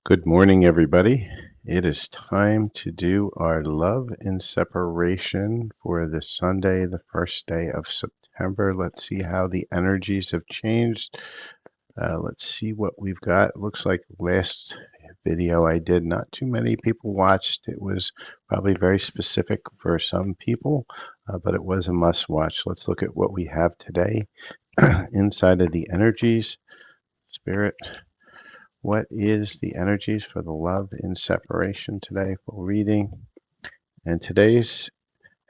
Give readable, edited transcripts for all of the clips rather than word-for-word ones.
Good morning, everybody. It is time to do our love in separation for this Sunday, the first day of September. Let's see how the energies have changed. Let's see what we've got. It looks like last video I did, not too many people watched. It was probably very specific for some people, but it was a must watch. Let's look at what we have today inside of the energies. Spirit, what is the energies for the love in separation today? Full reading. And today's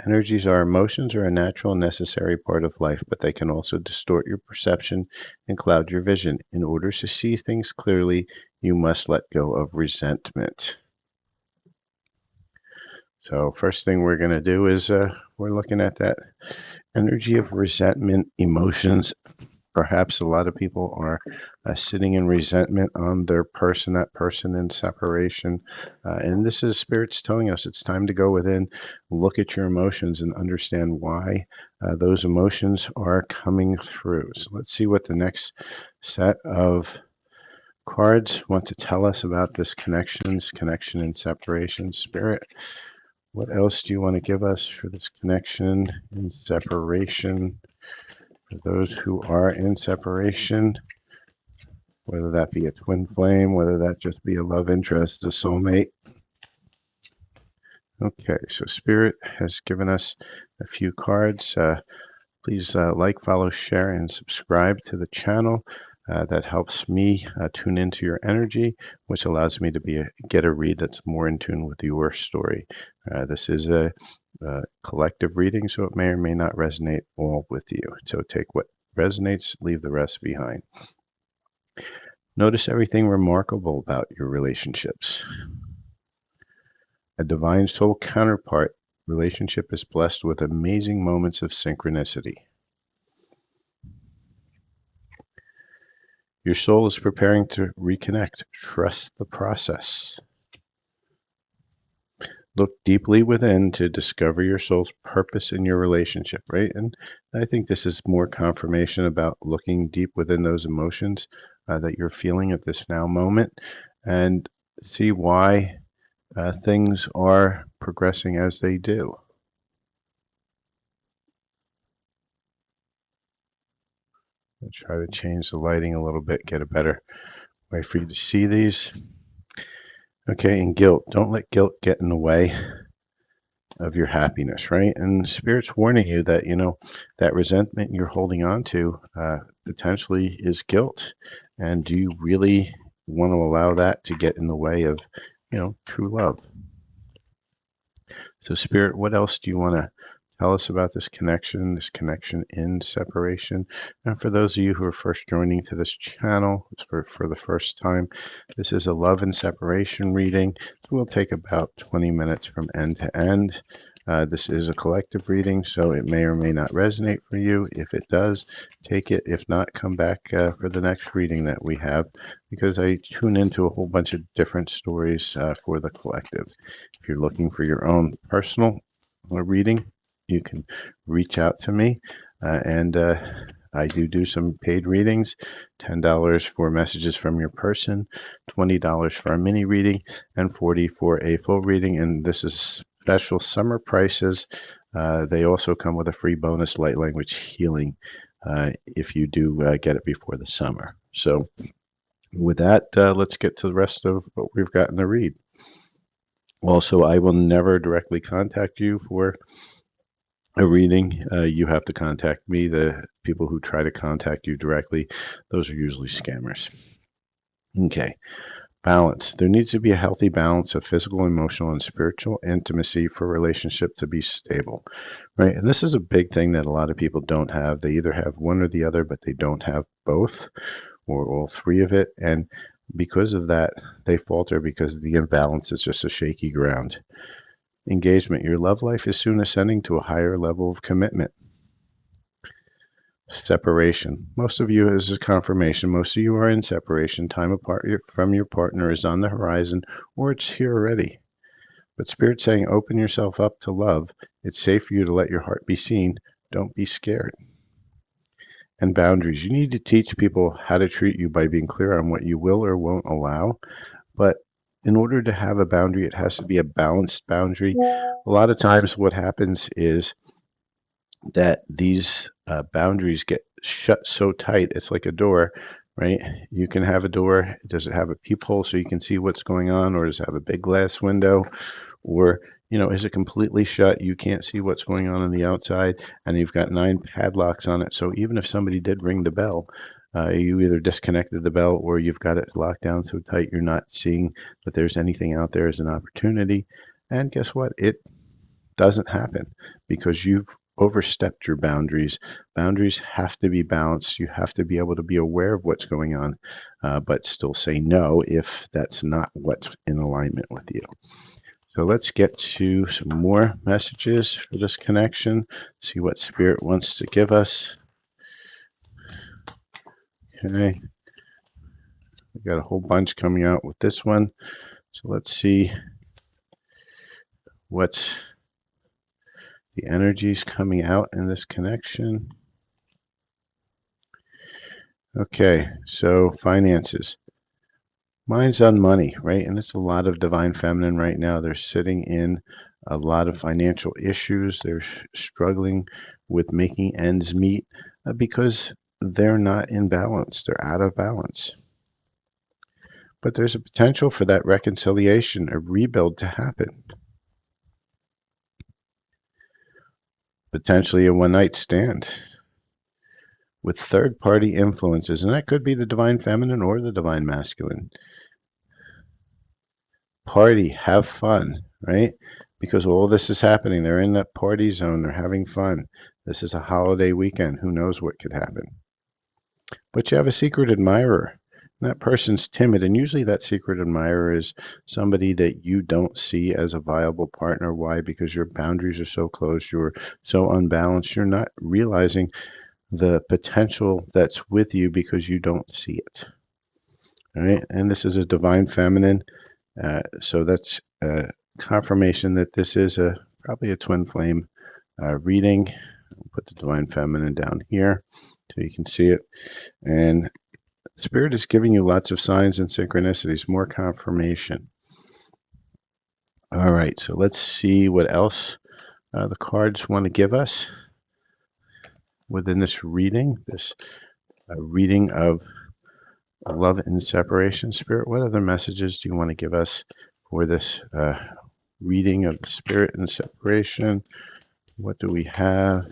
energies are emotions are a natural and necessary part of life, but they can also distort your perception and cloud your vision. In order to see things clearly, you must let go of resentment. So first thing we're going to do is we're looking at that energy of resentment, emotions. Perhaps a lot of people are sitting in resentment on their person, that person in separation. And this is spirits telling us it's time to go within, look at your emotions and understand why those emotions are coming through. So let's see what the next set of cards want to tell us about this connection and separation. Spirit, what else do you want to give us for this connection and separation? For those who are in separation, whether that be a twin flame, whether that just be a love interest, a soulmate. Okay, so Spirit has given us a few cards. Please like, follow, share, and subscribe to the channel. That helps me tune into your energy, which allows me to get a read that's more in tune with your story. This is a collective reading, so it may or may not resonate all with you. So take what resonates, leave the rest behind. Notice everything remarkable about your relationships. A divine soul counterpart relationship is blessed with amazing moments of synchronicity. Your soul is preparing to reconnect. Trust the process. Look deeply within to discover your soul's purpose in your relationship, right? And I think this is more confirmation about looking deep within those emotions that you're feeling at this now moment and see why things are progressing as they do. I'll try to change the lighting a little bit, get a better way for you to see these. Okay, and guilt. Don't let guilt get in the way of your happiness, right? And Spirit's warning you that, that resentment you're holding on to potentially is guilt. And do you really want to allow that to get in the way of, true love? So, Spirit, what else do you want to tell us about this connection in separation? And for those of you who are first joining to this channel for the first time, this is a love and separation reading. It will take about 20 minutes from end to end. This is a collective reading, so it may or may not resonate for you. If it does, take it. If not, come back for the next reading that we have, because I tune into a whole bunch of different stories for the collective. If you're looking for your own personal reading, you can reach out to me, and I do some paid readings, $10 for messages from your person, $20 for a mini reading, and $40 for a full reading. And this is special summer prices. They also come with a free bonus light language healing if you do get it before the summer. So with that, let's get to the rest of what we've got in the read. Also, I will never directly contact you for a reading. You have to contact me. The people who try to contact you directly, those are usually scammers. Okay. Balance. There needs to be a healthy balance of physical, emotional, and spiritual intimacy for a relationship to be stable, right? And this is a big thing that a lot of people don't have. They either have one or the other, but they don't have both or all three of it. And because of that, they falter because the imbalance is just a shaky ground. Engagement. Your love life is soon ascending to a higher level of commitment. Separation. Most of you, as a confirmation, most of you are in separation. Time apart from your partner is on the horizon, or it's here already. But Spirit's saying, open yourself up to love. It's safe for you to let your heart be seen. Don't be scared. And boundaries. You need to teach people how to treat you by being clear on what you will or won't allow. But in order to have a boundary, it has to be a balanced boundary. A lot of times, what happens is that these boundaries get shut so tight, it's like a door, right? You can have a door. Does it have a peephole so you can see what's going on, or does it have a big glass window? Or, is it completely shut? You can't see what's going on the outside, and you've got 9 padlocks on it. So even if somebody did ring the bell, you either disconnected the bell or you've got it locked down so tight you're not seeing that there's anything out there as an opportunity. And guess what? It doesn't happen because you've overstepped your boundaries. Boundaries have to be balanced. You have to be able to be aware of what's going on, but still say no if that's not what's in alignment with you. So let's get to some more messages for this connection, see what Spirit wants to give us. Okay, we got a whole bunch coming out with this one. So let's see what's the energies coming out in this connection. Okay, so finances. Mine's on money, right? And it's a lot of divine feminine right now. They're sitting in a lot of financial issues. They're struggling with making ends meet because they're not in balance. They're out of balance. But there's a potential for that reconciliation, a rebuild to happen. Potentially a one night stand with third party influences. And that could be the divine feminine or the divine masculine. Party, have fun, right? Because all this is happening. They're in that party zone. They're having fun. This is a holiday weekend. Who knows what could happen? But you have a secret admirer. And that person's timid. And usually that secret admirer is somebody that you don't see as a viable partner. Why? Because your boundaries are so close. You're so unbalanced. You're not realizing the potential that's with you because you don't see it. All right. And this is a divine feminine. So that's confirmation that this is probably a twin flame reading. I'll put the divine feminine down here so you can see it. And Spirit is giving you lots of signs and synchronicities, more confirmation. All right, so let's see what else the cards want to give us within this reading, this reading of love and separation. Spirit, what other messages do you want to give us for this reading of the spirit and separation? What do we have?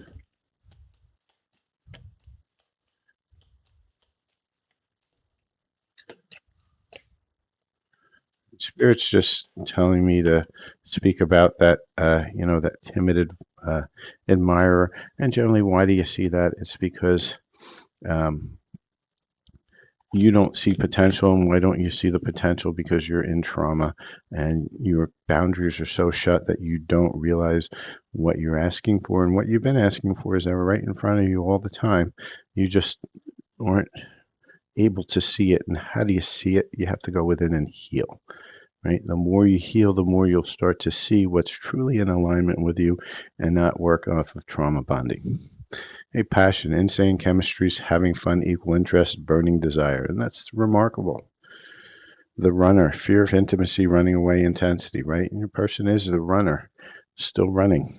Spirit's just telling me to speak about that, that timid admirer. And generally, why do you see that? It's because you don't see potential. And why don't you see the potential? Because you're in trauma and your boundaries are so shut that you don't realize what you're asking for. And what you've been asking for is ever right in front of you all the time. You just aren't able to see it. And how do you see it? You have to go within and heal. Right? The more you heal, the more you'll start to see what's truly in alignment with you and not work off of trauma bonding. A passion, insane chemistries, having fun, equal interest, burning desire. And that's remarkable. The runner, fear of intimacy, running away, intensity, right? And your person is the runner, still running.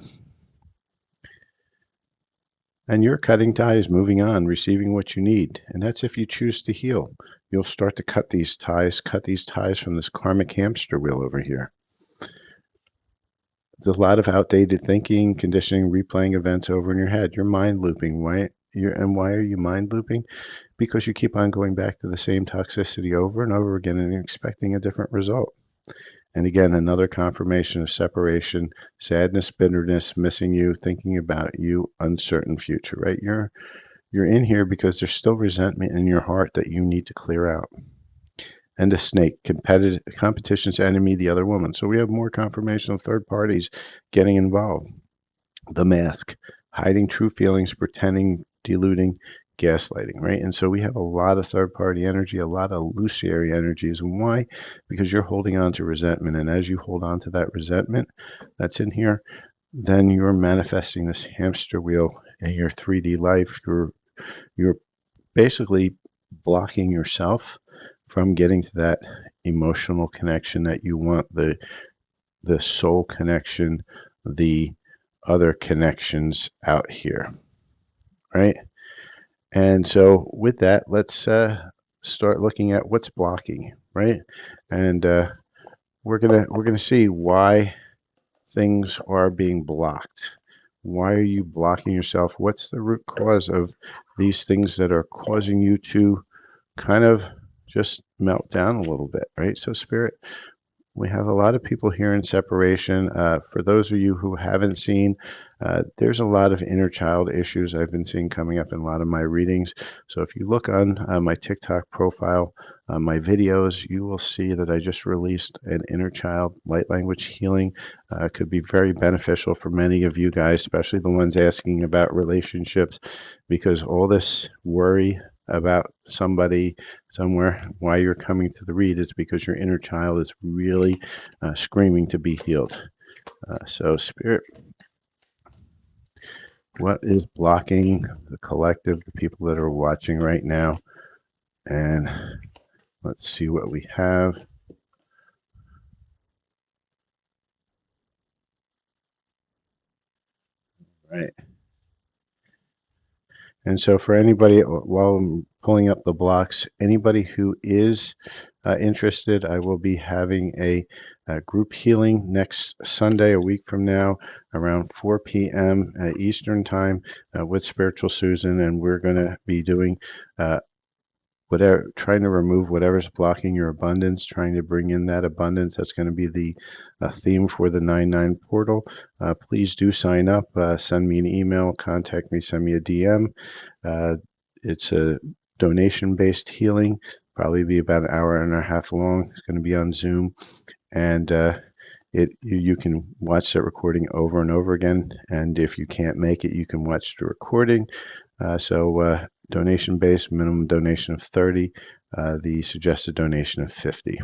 And you're cutting ties, moving on, receiving what you need. And that's if you choose to heal. You'll start to cut these ties from this karmic hamster wheel over here. There's a lot of outdated thinking, conditioning, replaying events over in your head. You're mind looping. Why are you mind looping? Because you keep on going back to the same toxicity over and over again and expecting a different result. And again, another confirmation of separation, sadness, bitterness, missing you, thinking about you, uncertain future, right? You're in here because there's still resentment in your heart that you need to clear out. And a snake, competition's enemy, the other woman. So we have more confirmation of third parties getting involved. The mask, hiding true feelings, pretending, deluding, gaslighting, right? And so we have a lot of third party energy, a lot of illusory energies. And why? Because you're holding on to resentment. And as you hold on to that resentment that's in here, then you're manifesting this hamster wheel in your 3D life. You're basically blocking yourself from getting to that emotional connection that you want, the soul connection, the other connections out here, right? And so with that, let's start looking at what's blocking, right? And we're gonna see why things are being blocked. Why are you blocking yourself? What's the root cause of these things that are causing you to kind of just melt down a little bit, right? So, Spirit, we have a lot of people here in separation. For those of you who haven't seen, there's a lot of inner child issues I've been seeing coming up in a lot of my readings. So if you look on my TikTok profile, my videos, you will see that I just released an inner child light language healing. Could be very beneficial for many of you guys, especially the ones asking about relationships, because all this worry about somebody somewhere why you're coming to the read is because your inner child is really screaming to be healed. So, Spirit, what is blocking the collective, the people that are watching right now? And let's see what we have. Right. And so, for anybody, while I'm pulling up the blocks, anybody who is interested, I will be having a group healing next Sunday, a week from now, around 4 p.m. Eastern Time with Spiritual Susan. And we're going to be doing whatever, trying to remove whatever's blocking your abundance, trying to bring in that abundance. That's going to be the theme for the 9/9 portal. Please do sign up, send me an email, contact me, send me a DM. It's a donation-based healing, probably be about an hour and a half long. It's going to be on Zoom, and you can watch that recording over and over again. And if you can't make it, you can watch the recording. Donation based, minimum donation of 30, the suggested donation of 50.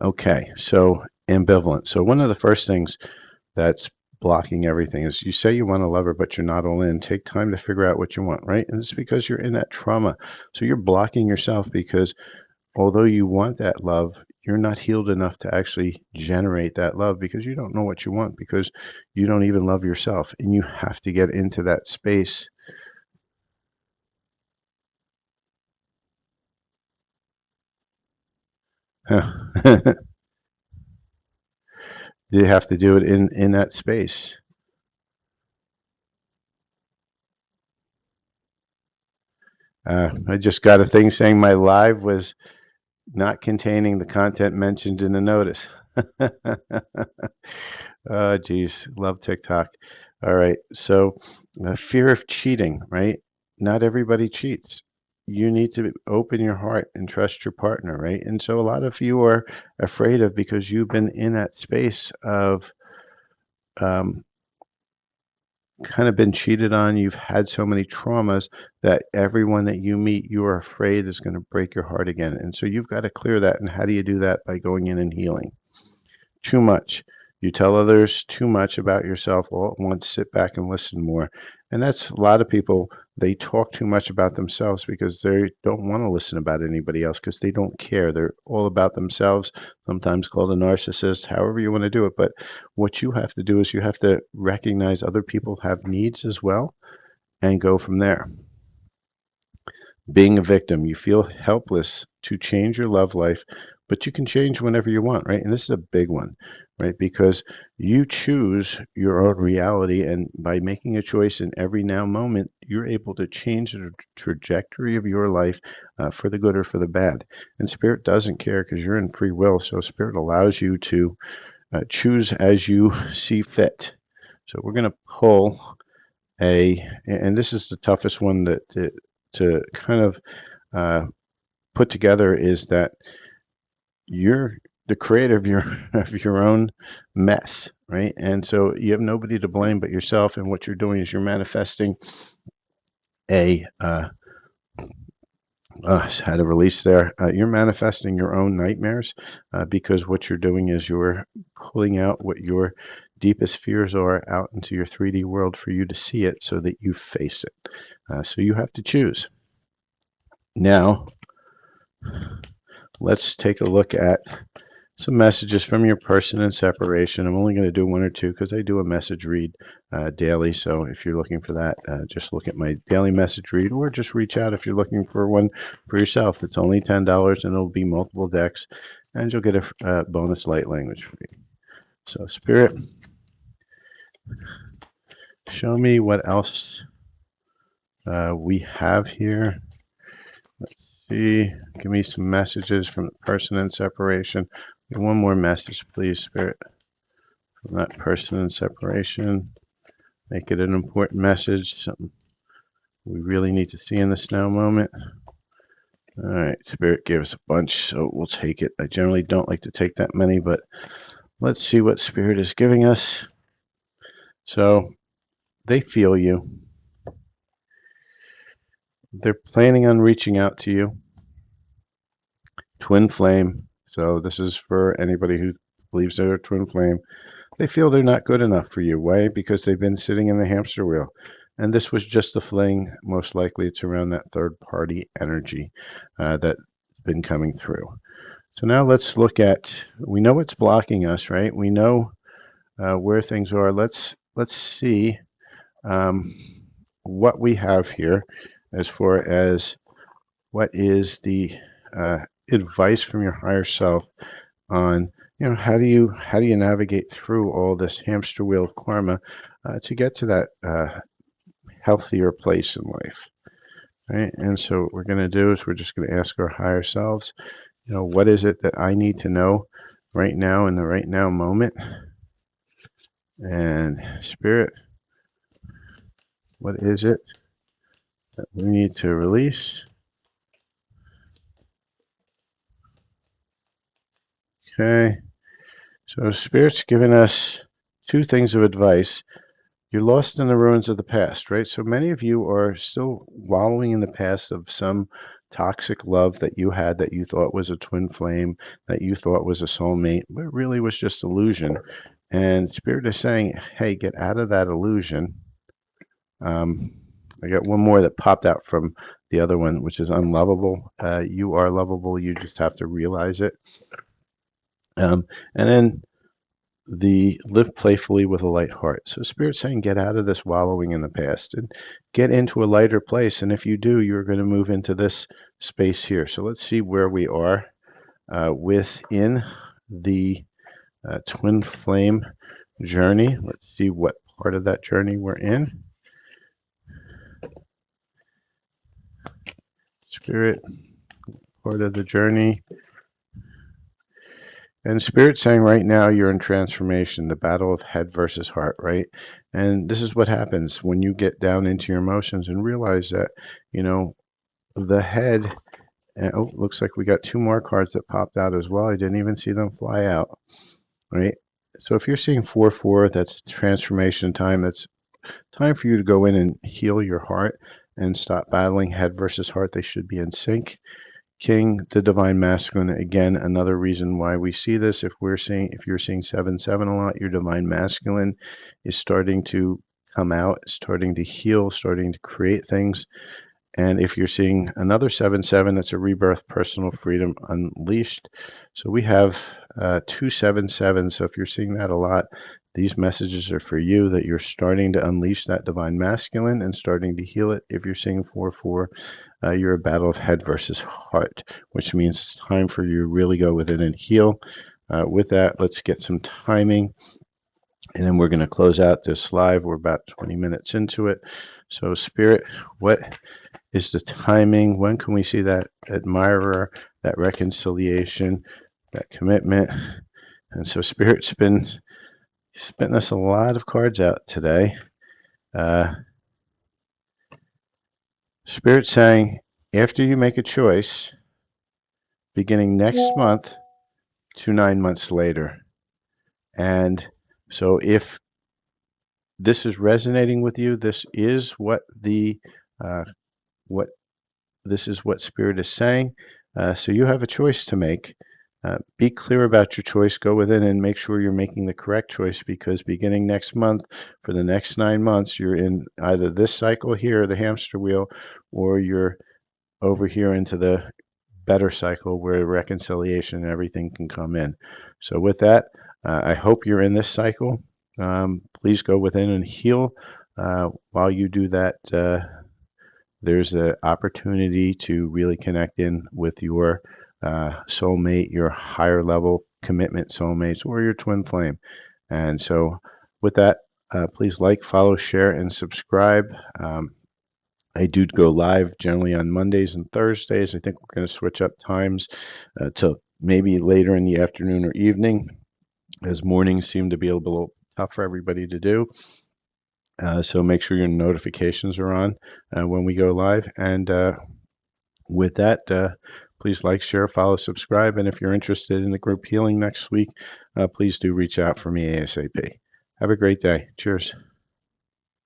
Okay, so ambivalent. So one of the first things that's blocking everything is you say you want to love her, but you're not all in. Take time to figure out what you want, right? And it's because you're in that trauma. So you're blocking yourself because although you want that love, you're not healed enough to actually generate that love because you don't know what you want, because you don't even love yourself. And you have to get into that space. You have to do it in that space. I just got a thing saying my live was not containing the content mentioned in the notice. Oh, geez, love TikTok. All right, so fear of cheating, right? Not everybody cheats. You need to open your heart and trust your partner, right? And so a lot of you are afraid of, because you've been in that space of um, kind of been cheated on, you've had so many traumas that everyone that you meet, you are afraid is going to break your heart again. And so you've got to clear that. And how do you do that? By going in and healing. Too much. You tell others too much about yourself all at once. Sit back and listen more. And that's a lot of people, they talk too much about themselves because they don't want to listen about anybody else because they don't care. They're all about themselves, sometimes called a narcissist, however you want to do it. But what you have to do is you have to recognize other people have needs as well and go from there. Being a victim, you feel helpless to change your love life, but you can change whenever you want, right? And this is a big one, right? Because you choose your own reality, and by making a choice in every now moment, you're able to change the trajectory of your life for the good or for the bad. And Spirit doesn't care because you're in free will. So Spirit allows you to choose as you see fit. So we're going to pull and this is the toughest one to kind of uh, put together, is that you're the creator of your of your own mess, right? And so you have nobody to blame but yourself. And what you're doing is you're manifesting a how to release there. You're manifesting your own nightmares because what you're doing is you're pulling out what your deepest fears are out into your 3D world for you to see it so that you face it. So you have to choose. Now, let's take a look at some messages from your person in separation. I'm only going to do one or two because I do a message read daily. So if you're looking for that, just look at my daily message read, or just reach out if you're looking for one for yourself. It's only $10 and it'll be multiple decks, and you'll get a bonus light language reading. So Spirit, show me what else we have here. Let's see. Give me some messages from the person in separation. One more message, please, Spirit, from that person in separation. Make it an important message, something we really need to see in this now moment. All right, Spirit gave us a bunch, so we'll take it. I generally don't like to take that many, but let's see what Spirit is giving us. So they feel you. They're planning on reaching out to you. Twin flame. So this is for anybody who believes they're a twin flame. They feel they're not good enough for you. Why? Because they've been sitting in the hamster wheel. And this was just a fling. Most likely it's around that third party energy that's been coming through. So now let's look at, we know what's blocking us, right? We know where things are. Let's see what we have here as far as what is the advice from your higher self on, how do you navigate through all this hamster wheel of karma to get to that healthier place in life, right? And so what we're going to do is we're just going to ask our higher selves, what is it that I need to know right now in the right now moment? And Spirit, what is it that we need to release? Okay, so Spirit's giving us two things of advice. You're lost in the ruins of the past, right? So many of you are still wallowing in the past of some toxic love that you had that you thought was a twin flame, that you thought was a soulmate, but really was just illusion. And Spirit is saying, hey, get out of that illusion. I got one more that popped out from the other one, which is unlovable. You are lovable. You just have to realize it. And then the live playfully with a light heart. So Spirit's saying get out of this wallowing in the past and get into a lighter place. And if you do, you're going to move into this space here. So let's see where we are within the twin flame journey. Let's see what part of that journey we're in. Spirit, part of the journey. And Spirit's saying right now you're in transformation, the battle of head versus heart, right? And this is what happens when you get down into your emotions and realize that, the head, and looks like we got two more cards that popped out as well. I didn't even see them fly out, right? So if you're seeing 4-4, that's transformation time. That's time for you to go in and heal your heart and stop battling head versus heart. They should be in sync. King, the divine masculine, again, another reason why we see this. If you're seeing 7-7 a lot, your divine masculine is starting to come out, starting to heal, starting to create things. And if you're seeing another 7-7, that's a rebirth, personal freedom unleashed. So we have 2-7-7. So if you're seeing that a lot, these messages are for you, that you're starting to unleash that divine masculine and starting to heal it. If you're seeing 4-4, you're a battle of head versus heart, which means it's time for you to really go within and heal. With that, let's get some timing. And then we're going to close out this live. We're about 20 minutes into it. So Spirit, what is the timing? When can we see that admirer, that reconciliation, that commitment? And so Spirit's been spitting us a lot of cards out today. Spirit saying, after you make a choice, beginning next month to 9 months later. And so if this is resonating with you, this is what what Spirit is saying. So you have a choice to make. Be clear about your choice. Go within and make sure you're making the correct choice, because beginning next month, for the next 9 months, you're in either this cycle here, the hamster wheel, or you're over here into the better cycle where reconciliation and everything can come in. So with that, I hope you're in this cycle. Please go within and heal. While you do that, there's an opportunity to really connect in with your soulmate, your higher level commitment soulmates, or your twin flame. And so, with that, please like, follow, share, and subscribe. I do go live generally on Mondays and Thursdays. I think we're going to switch up times to maybe later in the afternoon or evening, as mornings seem to be a little tough for everybody to do. So make sure your notifications are on when we go live. And with that, please like, share, follow, subscribe. And if you're interested in the group healing next week, please do reach out for me ASAP. Have a great day. Cheers.